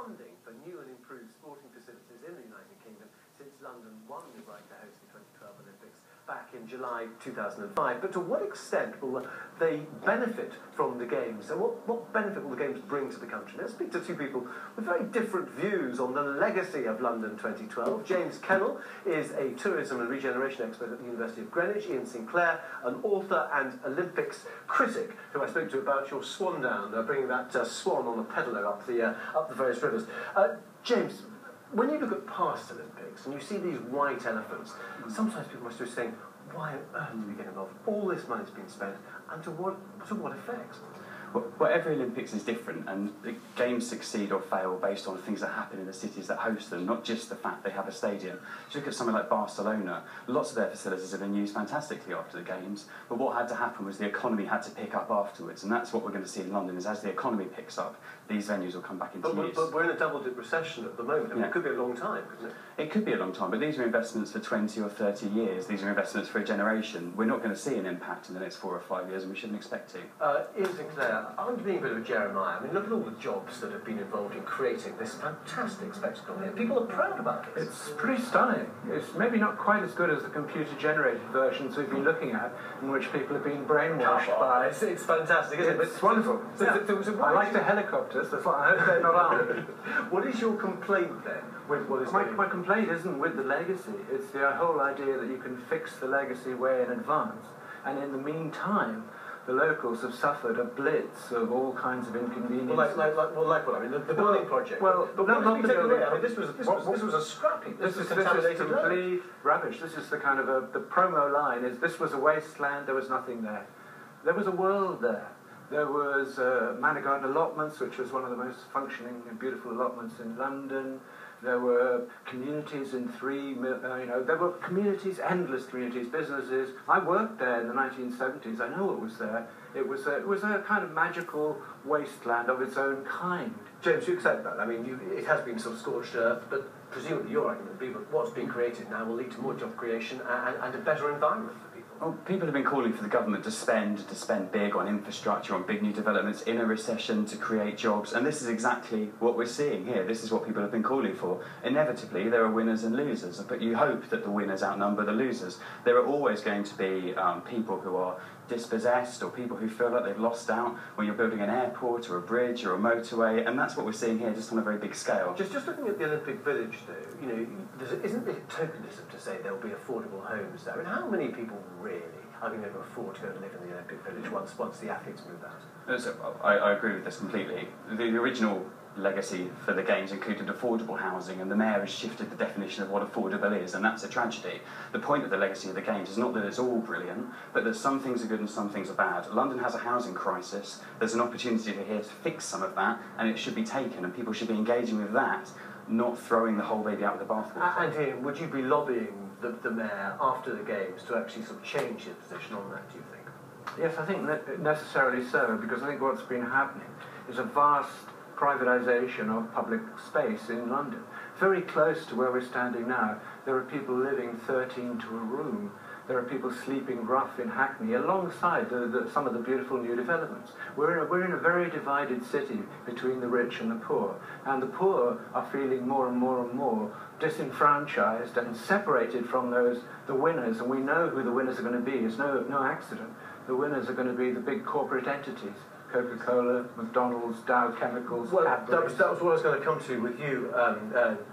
funding for new and improved sporting facilities in the United Kingdom since London won the right to host the 2012 Olympics back in July 2005. But to what extent will they benefit from the Games, and what benefit will the Games bring to the country? Let's speak to two people with very different views on the legacy of London 2012. James Kennell is a tourism and regeneration expert at the University of Greenwich. Ian Sinclair, an author and Olympics critic, who I spoke to about your swan down, bringing that swan on a pedalo up the various rivers. James, when you look at past Olympics and you see these white elephants, sometimes people must be saying, why on earth do we get involved? All this money's been spent, and to what effect? Well, every Olympics is different, and the Games succeed or fail based on things that happen in the cities that host them, not just the fact they have a stadium. If you look at somewhere like Barcelona, lots of their facilities have been used fantastically after the Games, but what had to happen was the economy had to pick up afterwards, and that's what we're going to see in London, is as the economy picks up, these venues will come back into use. But we're in a double-dip recession at the moment. I mean, It could be a long time, couldn't it? It could be a long time, but these are investments for 20 or 30 years. These are investments for a generation. We're not going to see an impact in the next 4 or 5 years, and we shouldn't expect to. Ian Sinclair, I'm being a bit of a Jeremiah. I mean, look at all the jobs that have been involved in creating this fantastic spectacle here. People are proud about it. It's pretty stunning. It's maybe not quite as good as the computer-generated versions we've been looking at, in which people have been brainwashed by... It's fantastic, isn't it? It's wonderful. I like the helicopters. That's what I hope they're not armed. What is your complaint, then, with what is my complaint isn't with the legacy. It's the whole idea that you can fix the legacy way in advance. And in the meantime, the locals have suffered a blitz of all kinds of inconveniences. Well, like what? I mean, the building project. Well, not the building. I mean, this was a scrappy. This is complete rubbish. This is the kind of the promo line is this was a wasteland. There was nothing there. There was a world there. There was Manor Garden allotments, which was one of the most functioning and beautiful allotments in London. There were communities in there were communities, endless communities, businesses. I worked there in the 1970s. I know what was there. It was a kind of magical wasteland of its own kind. James, you accept that? I mean, it has been sort of scorched earth, but presumably your argument would be that what's being created now will lead to more job creation and a better environment for people. Well, people have been calling for the government to spend big on infrastructure, on big new developments in a recession to create jobs, and this is exactly what we're seeing here. This is what people have been calling for. Inevitably, there are winners and losers, but you hope that the winners outnumber the losers. There are always going to be people who are dispossessed or people who feel like they've lost out when you're building an airport or a bridge or a motorway, and that's what we're seeing here, just on a very big scale. Just looking at the Olympic Village, though, isn't it tokenism to say there'll be affordable homes there? And how many people really are going to afford to go and live in the Olympic Village once the athletes move out? So, I agree with this completely. The original legacy for the Games included affordable housing, and the mayor has shifted the definition of what affordable is, and that's a tragedy. The point of the legacy of the Games is not that it's all brilliant, but that some things are good and some things are bad. London has a housing crisis. There's an opportunity here to fix some of that, and it should be taken, and people should be engaging with that, not throwing the whole baby out with the bathwater. And Ian, would you be lobbying the mayor after the Games to actually sort of change his position on that, do you think? Yes, I think necessarily so, because I think what's been happening is a vast privatisation of public space in London. Very close to where we're standing now, there are people living 13 to a room. There are people sleeping rough in Hackney alongside some of the beautiful new developments. We're in a very divided city between the rich and the poor, and the poor are feeling more and more and more disenfranchised and separated from the winners, and we know who the winners are going to be. It's no accident. The winners are going to be the big corporate entities. Coca-Cola, McDonald's, Dow Chemicals, that was what I was going to come to with you,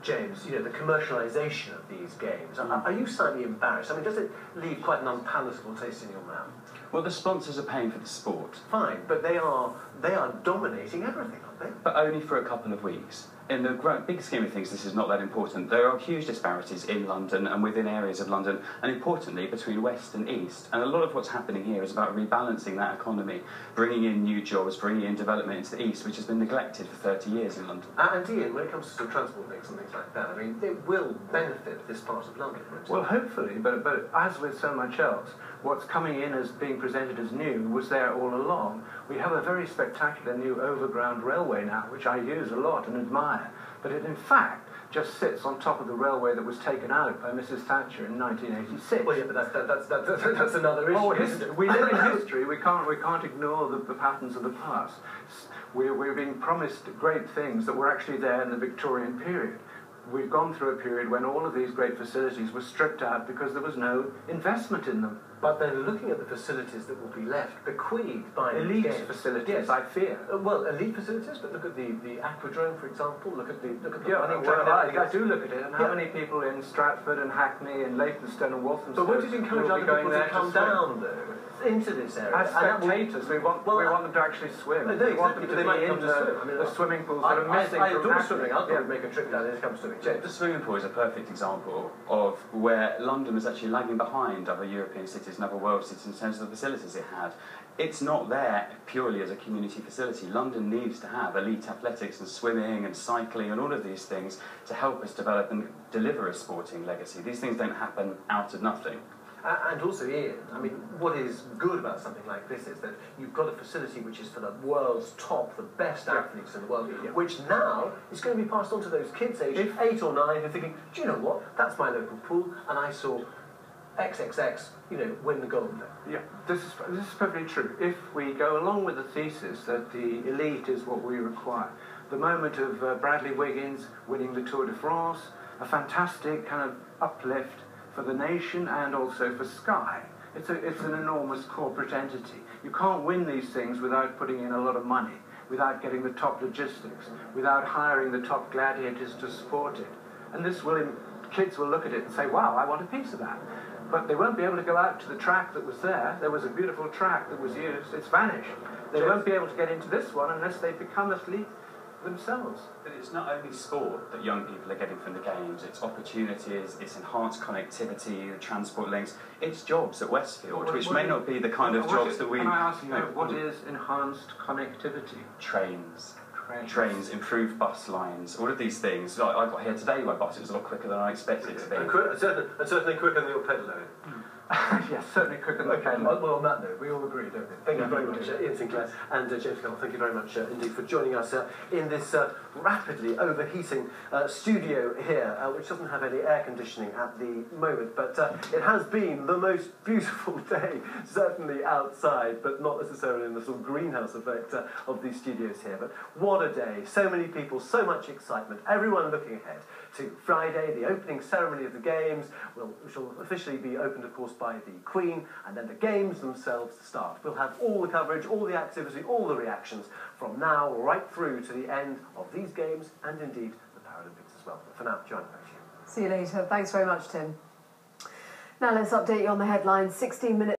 James. The commercialisation of these games. Are you slightly embarrassed? I mean, does it leave quite an unpalatable taste in your mouth? Well, the sponsors are paying for the sport. Fine, but they are dominating everything, aren't they? But only for a couple of weeks. In the big scheme of things, this is not that important. There are huge disparities in London and within areas of London, and importantly, between West and East. And a lot of what's happening here is about rebalancing that economy, bringing in new jobs, bringing in development into the East, which has been neglected for 30 years in London. And Ian, when it comes to sort of transport links and things like that, I mean, it will benefit this part of London. Well, hopefully, but as with so much else, what's coming in as being presented as new was there all along. We have a very spectacular new overground railway now, which I use a lot and admire, but it in fact just sits on top of the railway that was taken out by Mrs. Thatcher in 1986. Well, yeah, but that's another issue. Oh, we live in history. We can't ignore the patterns of the past. We're being promised great things that were actually there in the Victorian period. We've gone through a period when all of these great facilities were stripped out because there was no investment in them. But then looking at the facilities that will be left, bequeathed by elite facilities, yes. I fear. Well, elite facilities, but look at the aquadrome, for example. Look at the I do look at it, and how many people in Stratford and Hackney and Leytonstone and Walthamstow? But would it encourage other people to come down though into this area? As spectators, we want them to actually swim. We want them to be in the swimming pools that are missing. I adore swimming. I'll probably make a trip down there to come swimming. The swimming pool is a perfect example of where London was actually lagging behind other European cities and other world cities in terms of the facilities it had. It's not there purely as a community facility. London needs to have elite athletics and swimming and cycling and all of these things to help us develop and deliver a sporting legacy. These things don't happen out of nothing. And also, Ian, I mean, what is good about something like this is that you've got a facility which is for the world's top, the best athletes in the world, which now is going to be passed on to those kids aged 8 or 9 who are thinking, do you know what, that's my local pool, and I saw XXX, win the gold there. Yeah, this is perfectly true. If we go along with the thesis that the elite is what we require, the moment of Bradley Wiggins winning the Tour de France, a fantastic kind of uplift for the nation and also for Sky. It's an enormous corporate entity. You can't win these things without putting in a lot of money, without getting the top logistics, without hiring the top gladiators to support it. And kids will look at it and say, wow, I want a piece of that. But they won't be able to go out to the track that was there. There was a beautiful track that was used. It's vanished. They won't be able to get into this one unless they become athlete themselves. But it's not only sport that young people are getting from the games, it's opportunities, it's enhanced connectivity, the transport links, it's jobs at Westfield, which may not be the kind of jobs that we... Can I ask you, what is enhanced connectivity? Trains, improved bus lines, all of these things. I got here today by bus, it was a lot quicker than I expected it to be. And certainly quicker than your pedal. Yes, certainly quicker than the pedal. Well, on that note, we all agree, don't we? Thank you very much, Ian Sinclair and James Kennell. Thank you very much indeed for joining us in this rapidly overheating studio here, which doesn't have any air conditioning at the moment, but it has been the most beautiful day, certainly outside, but not necessarily in the sort of greenhouse effect of these studios here. But what a day, so many people, so much excitement, everyone looking ahead to Friday, the opening ceremony of the Games, which will officially be opened, of course, by the Queen, and then the Games themselves start. We'll have all the coverage, all the activity, all the reactions from now right through to the end of these Games and indeed the Paralympics as well. But for now, Joanna, back to you. See you later. Thanks very much, Tim. Now let's update you on the headlines. 16 minutes.